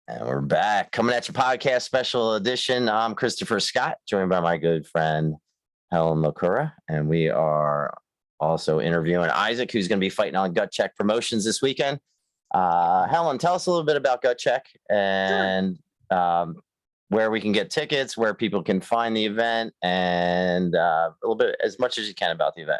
And we're back coming at your podcast special edition. I'm Christopher Scott, joined by my good friend Helen LaCura, and we are also interviewing Isaac, who's going to be fighting on Gut Check Promotions this weekend. Helen, tell us a little bit about Gut Check Sure. and where we can get tickets, where people can find the event, and a little bit as much as you can about the event.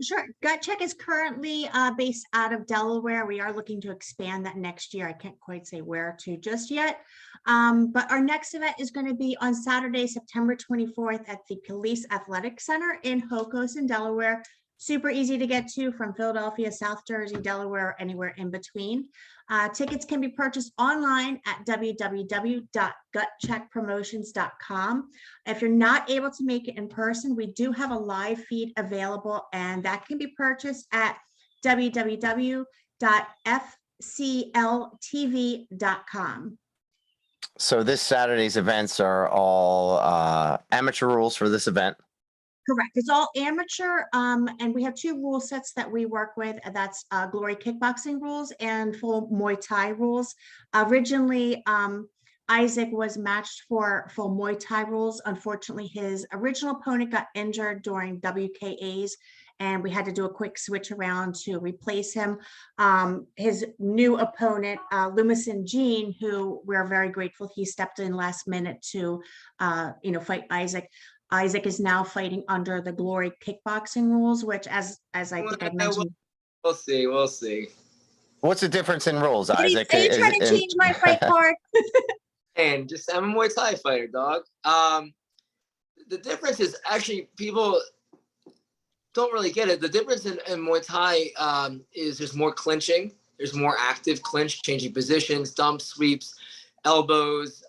Sure. Gut Check is currently based out of Delaware. We are looking to expand that next year. I can't quite say where to just yet. But our next event is going to be on Saturday, September 24th at the Police Athletic Center in Hocoos, Delaware. Super easy to get to from Philadelphia, South Jersey, Delaware, anywhere in between. Tickets can be purchased online at www.gutcheckpromotions.com. If you're not able to make it in person, we do have a live feed available, and that can be purchased at www.fcltv.com. So this Saturday's events are all amateur rules for this event. Correct. It's all amateur, and we have two rule sets that we work with. That's Glory kickboxing rules and full Muay Thai rules. Originally, Isaac was matched for full Muay Thai rules. Unfortunately, his original opponent got injured during WKAs, and we had to do a quick switch around to replace him. His new opponent, Lumison Jean, who we're very grateful he stepped in last minute to, fight Isaac. Isaac is now fighting under the Glory kickboxing rules, which, as I think I mentioned, we'll see. What's the difference in rules, Isaac? Are you trying to change my fight card? And just I'm a Muay Thai fighter, dog. The difference is actually people don't really get it. The difference in Muay Thai is there's more clinching. There's more active clinch, changing positions, dumps, sweeps, elbows,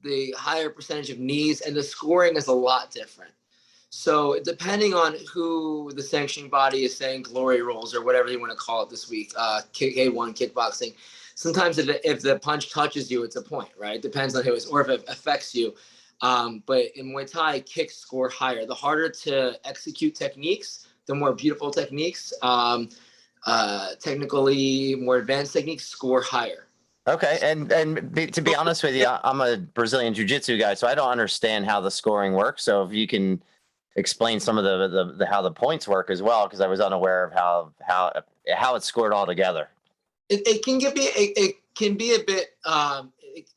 the higher percentage of knees, and the scoring is a lot different. So depending on who the sanctioning body is saying glory rolls or whatever you want to call it this week, K1 kickboxing, sometimes if the punch touches you, it's a point, right? It depends on who it is, or if it affects you. But in Muay Thai, kicks score higher. The harder to execute techniques, the more beautiful techniques, technically more advanced techniques score higher. Okay, and to be honest with you, I'm a Brazilian Jiu-Jitsu guy, so I don't understand how the scoring works. So if you can explain some of the how the points work as well, because I was unaware of how it's scored all together. It can be a bit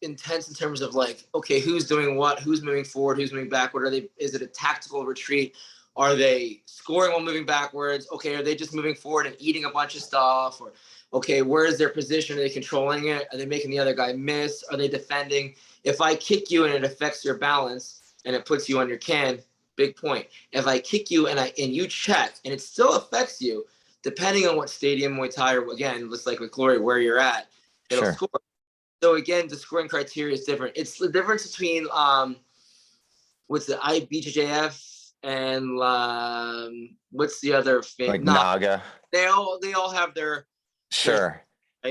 intense in terms of like, okay, who's doing what, who's moving forward, who's moving backward. Is it a tactical retreat? Are they scoring while moving backwards? Okay, are they just moving forward and eating a bunch of stuff? Or okay, where is their position? Are they controlling it? Are they making the other guy miss? Are they defending? If I kick you and it affects your balance and it puts you on your can, big point. If I kick you and you check and it still affects you, depending on what stadium Muay Thai, or again, just like with Glory, where you're at, it'll score. So again, the scoring criteria is different. It's the difference between what's the IBJJF and what's the other thing? Like Naga. They all have their. Sure.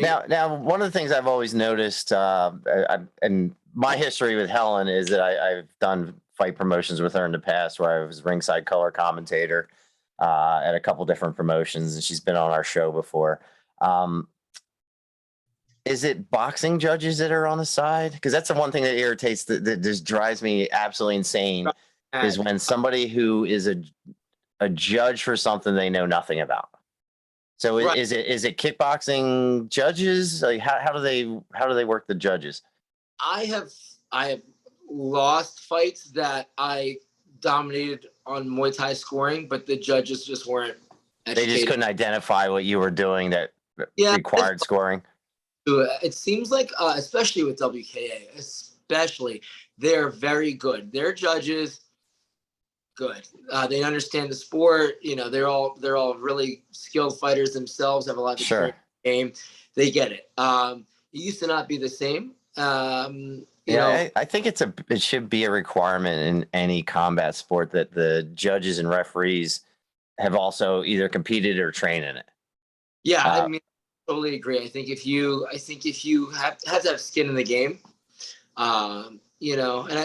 Now, one of the things I've always noticed, and my history with Helen is that I've done fight promotions with her in the past, where I was ringside color commentator at a couple different promotions, and she's been on our show before. Is it boxing judges that are on the side? Because that's the one thing that irritates, that just drives me absolutely insane, is when somebody who is a judge for something they know nothing about. So is it kickboxing judges? Like how do they work the judges? I have lost fights that I dominated on Muay Thai scoring, but the judges just weren't educated. They just couldn't identify what you were doing that required scoring. It seems like, especially with WKA, they're very good. Their judges, good. They understand the sport. They're all really skilled fighters themselves. Have a lot of experience in the game. They get it. It used to not be the same. I think it should be a requirement in any combat sport that the judges and referees have also either competed or trained in it. Yeah, I mean, totally agree. I think if you have to have skin in the game, and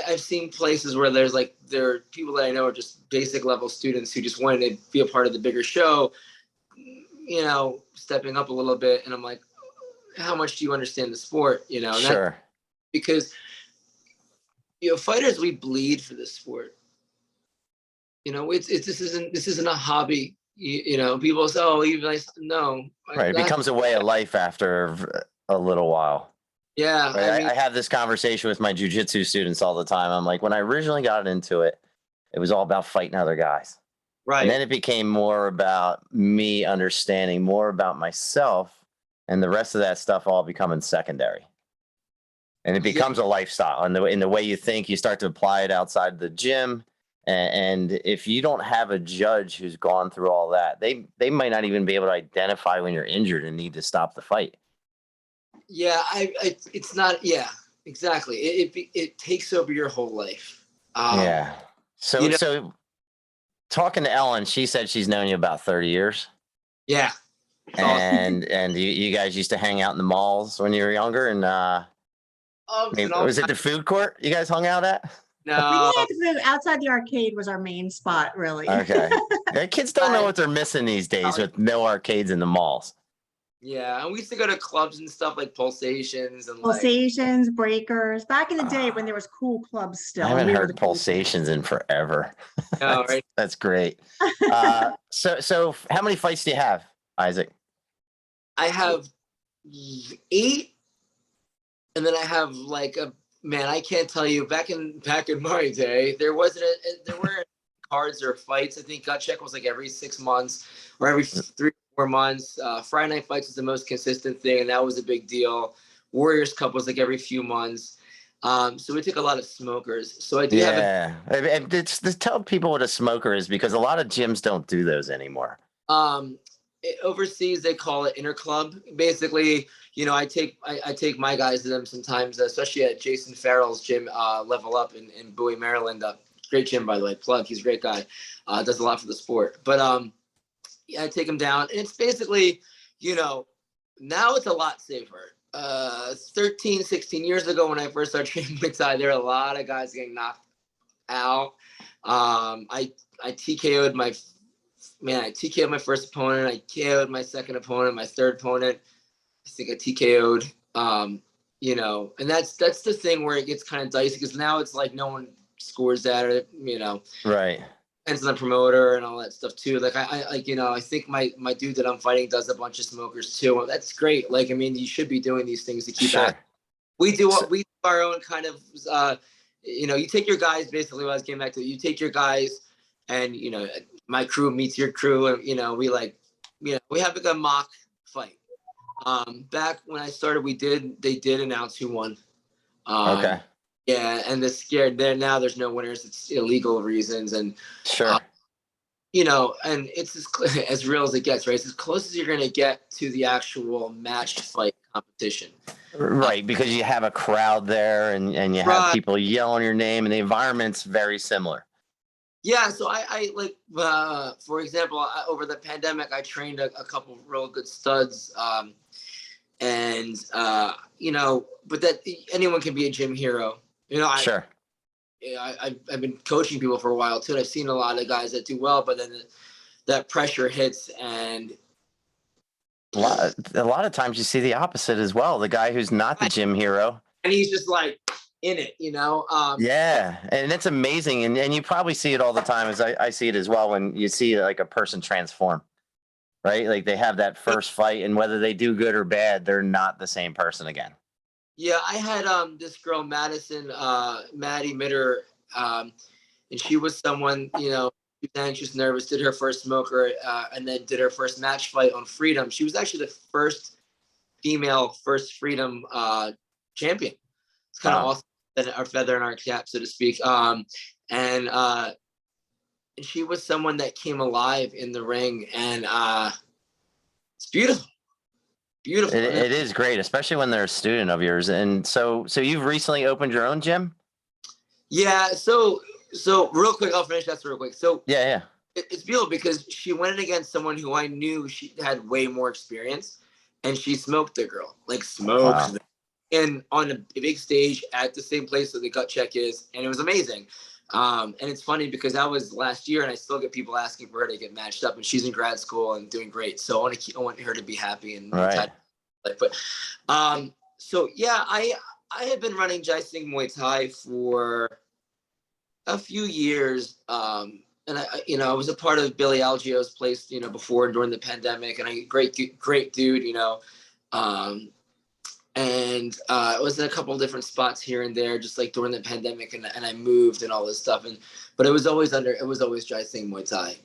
I've seen places where there are people that I know are just basic level students who just wanted to be a part of the bigger show, stepping up a little bit. And I'm like, how much do you understand the sport? Sure. because, you know, fighters, we bleed for this sport. You know, this isn't a hobby. You know, people say, oh, even I, no. Right. It becomes a way of life after a little while. Yeah. Right? I mean, I have this conversation with my jujitsu students all the time. I'm like, when I originally got into it, it was all about fighting other guys. right. And then it became more about me understanding more about myself, and the rest of that stuff all becoming secondary. And it Yeah. becomes a lifestyle. And in the way you think, you start to apply it outside the gym. And if you don't have a judge who's gone through all that, they might not even be able to identify when you're injured and need to stop the fight. Yeah, it's not. Yeah, exactly. It takes over your whole life. Yeah. So you know, so talking to Ellen, she said she's known you about 30 years. yeah. It's awesome. And you guys used to hang out in the malls when you were younger, and And all, was it the food court you guys hung out at? We no, had to move outside the arcade was our main spot, really. Okay. Yeah, kids don't know Right. what they're missing these days with no arcades in the malls. yeah, and we used to go to clubs and stuff like Pulsations and like. Pulsations, breakers. Back in the day when there was cool clubs still. I haven't we were heard the cool kids. Pulsations in forever. No, right? That's great. So how many fights do you have, Isaac? I have 8, and then I have like a man. I can't tell you. Back in my day, there weren't cards or fights. I think gut check was like every 6 months or every 3 or 4 months. Friday night fights was the most consistent thing, and that was a big deal. Warriors Cup was like every few months. So we took a lot of smokers. So I do have tell people what a smoker is, because a lot of gyms don't do those anymore. Overseas they call it interclub. Basically, you know, I take my guys to them sometimes, especially at Jason Farrell's gym, Level Up in Bowie, Maryland. Great gym, by the way. Plug. He's a great guy. Does a lot for the sport. But yeah, I take him down, and it's basically, you know, now it's a lot safer. 13, 16 years ago when I first started training Muay Thai, there were a lot of guys getting knocked out. I TKO'd my first opponent. I KO'd my second opponent, my third opponent. I think I TKO'd. You know, and that's the thing where it gets kind of dicey, because now it's like no one scores that, or you know, right. Depends on the promoter and all that stuff too. Like I like, you know, I think my dude that I'm fighting does a bunch of smokers too. Well, that's great. Like, I mean, you should be doing these things to keep Sure. at. We do our own kind of, you know, you take your guys, basically what I was getting back to, you take your guys and, you know, my crew meets your crew, and, you know, we have like a mock fight. Back when I started, they did announce who won. Okay. Yeah, and the scared there now. There's no winners. It's illegal reasons, and Sure. you know, and it's as real as it gets, right? It's as close as you're going to get to the actual matched fight competition. Right, because you have a crowd there, and you have people yelling your name, and the environment's very similar. Yeah, so I like, for example, over the pandemic, I trained a couple real good studs, and you know, but that anyone can be a gym hero. You know, Sure. I've been coaching people for a while too, and I've seen a lot of guys that do well, but then that pressure hits, and a lot of times you see the opposite as well. The guy who's not the gym hero, and he's just like in it, you know. Yeah, and it's amazing, and you probably see it all the time. As I see it as well, when you see like a person transform, right? Like they have that first fight, and whether they do good or bad, they're not the same person again. Yeah, I had this girl, Maddie Mitter, and she was someone, you know, she was anxious, nervous, did her first smoker, and then did her first match fight on Freedom. She was actually the first female Freedom champion. It's kind of awesome, our feather in our cap, so to speak. And she was someone that came alive in the ring, and it's beautiful. Beautiful. It is great, especially when they're a student of yours. And so you've recently opened your own gym? Yeah. So real quick, I'll finish that real quick. So yeah. It's beautiful because she went in against someone who I knew she had way more experience, and she smoked the girl, like smoked. Wow. And on a big stage at the same place that the gut check is, and it was amazing. And it's funny because that was last year, and I still get people asking for her to get matched up, and she's in grad school and doing great. So I want her to be happy and right. But so yeah, I had been running Jai Singh Muay Thai for a few years. And I was a part of Billy Algio's place, before and during the pandemic, and great dude, and I was in a couple of different spots here and there, just like during the pandemic, and I moved and all this stuff, but it was always Jai Singh Muay Thai.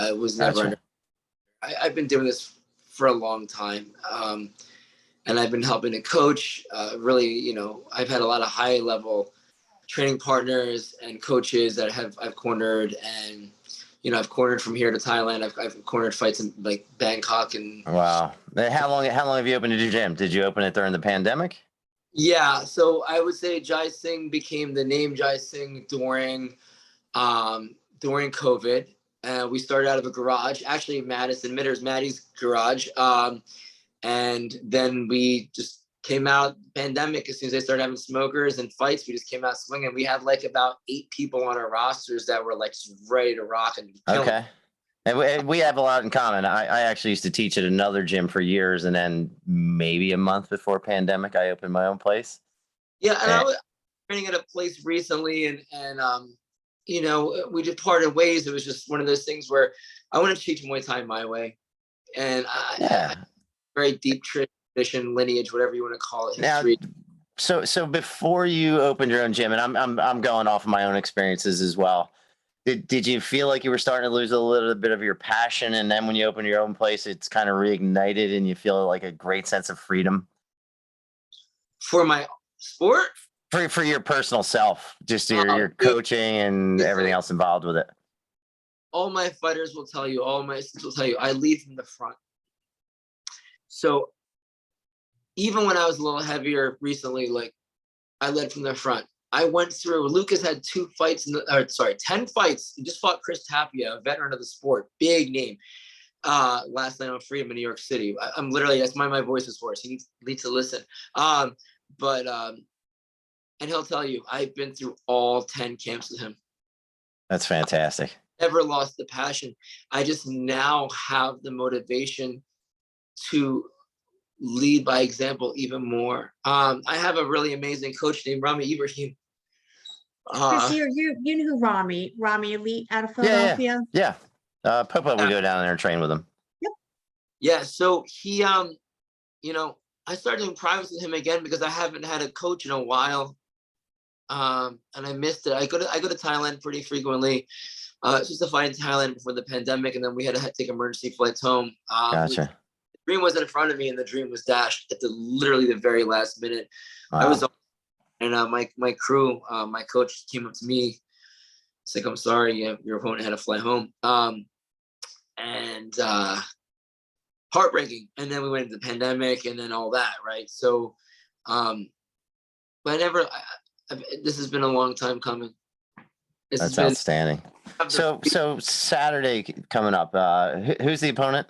It was never Gotcha. under. I've been doing this for a long time, and I've been helping to coach. Really, I've had a lot of high level training partners and coaches that I've cornered, and I've cornered from here to Thailand. I've cornered fights in like Bangkok and. Wow. How long have you opened your gym? Did you open it during the pandemic? Yeah, so I would say Jai Singh became the name Jai Singh during COVID. We started out of a garage, actually Madison Mitter's Maddie's garage, and then we just came out pandemic. As soon as they started having smokers and fights, we just came out swinging. We had like about 8 people on our rosters that were like just ready to rock and kill. Okay. And we have a lot in common. I actually used to teach at another gym for years, and then maybe a month before pandemic, I opened my own place. Yeah, and I was training at a place recently, and we just parted ways. It was just one of those things where I wanted to teach Muay Thai my way, and I very deep tradition, lineage, whatever you want to call it, history. Now, so before you opened your own gym, and I'm going off of my own experiences as well. Did you feel like you were starting to lose a little bit of your passion, and then when you open your own place, it's kind of reignited, and you feel like a great sense of freedom? For my sport? For your personal self, just your coaching and everything else involved with it. All my fighters will tell you, all my assistants will tell you, I lead from the front. So even when I was a little heavier recently, like I led from the front. I went through, Lucas had 10 fights. He just fought Chris Tapia, a veteran of the sport, big name. Last night on Freedom in New York City. I'm literally, that's why my voice is hoarse. He needs to listen. And he'll tell you, I've been through all 10 camps with him. That's fantastic. Never lost the passion. I just now have the motivation to lead by example even more. I have a really amazing coach named Rami Ibrahim. Chris, you know who Rami Elite out of Philadelphia? Yeah. Popo would go down there and train with him. Yep. Yeah, so he, I started doing privates with him again because I haven't had a coach in a while, and I missed it. I go to Thailand pretty frequently. It's just a fight in Thailand before the pandemic, and then we had to take emergency flights home. Gotcha. The dream was in front of me, and the dream was dashed at literally the very last minute. Wow. I was, and my crew, my coach came up to me. It's like, I'm sorry, your opponent had to fly home. And heartbreaking. And then we went into the pandemic, and then all that, right? So, but this has been a long time coming. That's outstanding. So Saturday coming up, who's the opponent?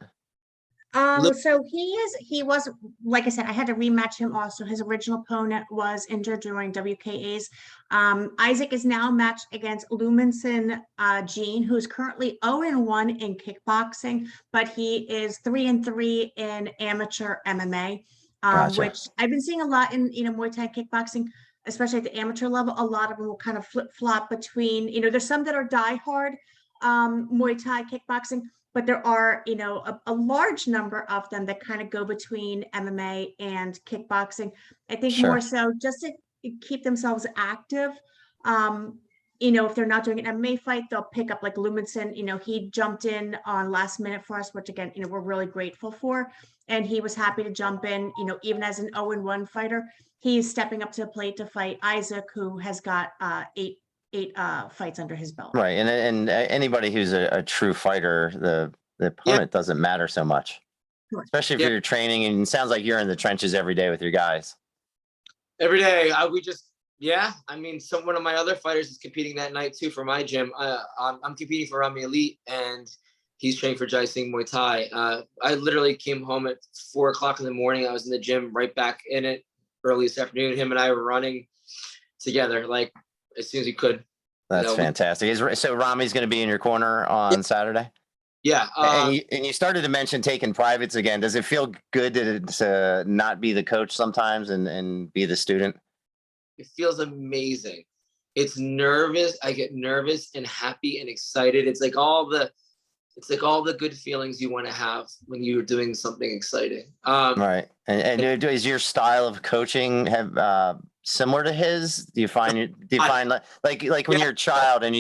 So he was, like I said, I had to rematch him also. His original opponent was injured during WKAs. Isaac is now matched against Lumenson Gene, who's currently 0-1 in kickboxing, but he is 3-3 in amateur MMA, Gotcha. which I've been seeing a lot in, Muay Thai kickboxing, especially at the amateur level. A lot of them will kind of flip-flop between, there's some that are diehard Muay Thai kickboxing, but there are, a large number of them that kind of go between MMA and kickboxing. I think more so just to keep themselves active. If they're not doing an MMA fight, they'll pick up like Lumenson. He jumped in on last minute for us, which again, we're really grateful for. And he was happy to jump in, even as an 0-1 fighter. He's stepping up to the plate to fight Isaac, who has got eight fights under his belt. Right. And anybody who's a true fighter, the opponent doesn't matter so much, especially if you're training, and it sounds like you're in the trenches every day with your guys. Every day. One of my other fighters is competing that night too for my gym. I'm competing for Rami Elite, and he's training for Jai Singh Muay Thai. I literally came home at 4:00 in the morning. I was in the gym right back in it early this afternoon. Him and I were running together like as soon as he could. That's fantastic. So Rami's going to be in your corner on Saturday? Yeah. And you started to mention taking privates again. Does it feel good to not be the coach sometimes and be the student? It feels amazing. It's nervous. I get nervous and happy and excited. It's like all the good feelings you want to have when you're doing something exciting. Right. And is your style of coaching similar to his? Do you find like when you're a child and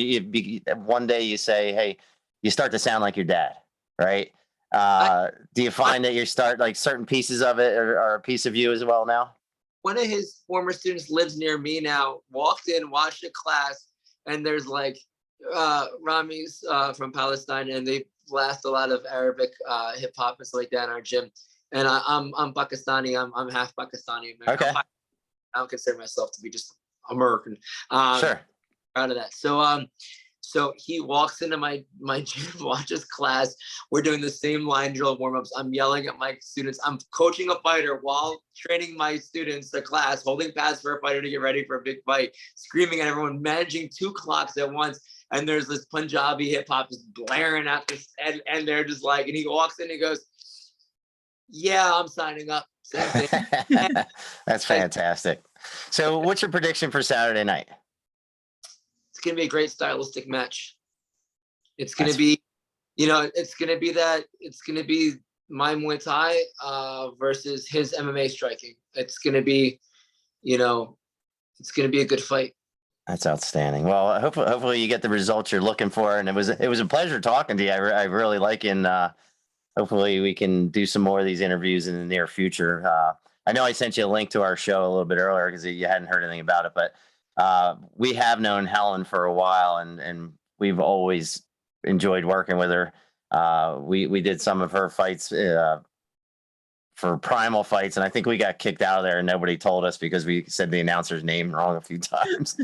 one day you say, hey, you start to sound like your dad, right? Do you find that you start like certain pieces of it are a piece of you as well now? One of his former students lives near me now, walked in, watched a class, and there's like Rami's from Palestine, and they blast a lot of Arabic hip hop and stuff like that in our gym. And I'm Pakistani. I'm half Pakistani. Okay. I don't consider myself to be just American. Sure. Proud of that. So he walks into my gym, watches class. We're doing the same line drill warm-ups. I'm yelling at my students. I'm coaching a fighter while training my students to class, holding pads for a fighter to get ready for a big fight, screaming at everyone, managing 2 clocks at once. And there's this Punjabi hip hop just blaring at this, and they're just like, and he walks in and he goes, yeah, I'm signing up. Same thing. That's fantastic. So what's your prediction for Saturday night? It's going to be a great stylistic match. It's going to be, it's going to be my Muay Thai versus his MMA striking. It's going to be, it's going to be a good fight. That's outstanding. Well, hopefully you get the results you're looking for. And it was a pleasure talking to you. I really like it. And hopefully we can do some more of these interviews in the near future. I know I sent you a link to our show a little bit earlier because you hadn't heard anything about it, but we have known Helen for a while, and we've always enjoyed working with her. We did some of her fights for Primal fights, and I think we got kicked out of there and nobody told us because we said the announcer's name wrong a few times.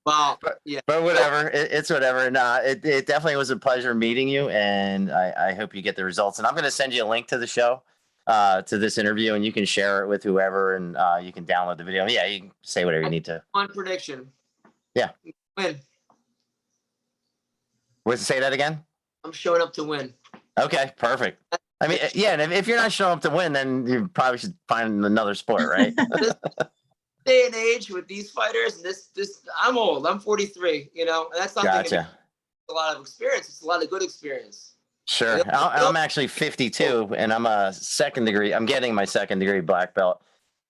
Wow. But whatever, it's whatever. And it definitely was a pleasure meeting you, and I hope you get the results. And I'm going to send you a link to the show, to this interview, and you can share it with whoever, and you can download the video. Yeah, you can say whatever you need to. One prediction. Yeah. Win. Say that again? I'm showing up to win. Okay, perfect. I mean, yeah, and if you're not showing up to win, then you probably should find another sport, right? This day and age with these fighters, this I'm old. I'm 43. And that's not Gotcha. a lot of experience. It's a lot of good experience. Sure. I'm actually 52, and I'm a second degree. I'm getting my second degree black belt.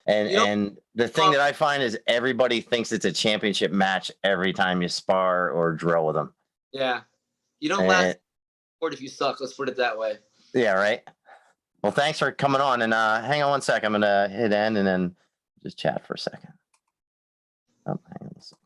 And the thing that I find is everybody thinks it's a championship match every time you spar or drill with them. Yeah. You don't last sport if you suck. Let's put it that way. Yeah, right. Well, thanks for coming on. And hang on one sec. I'm going to hit end and then just chat for a second. Oh, hang on a second.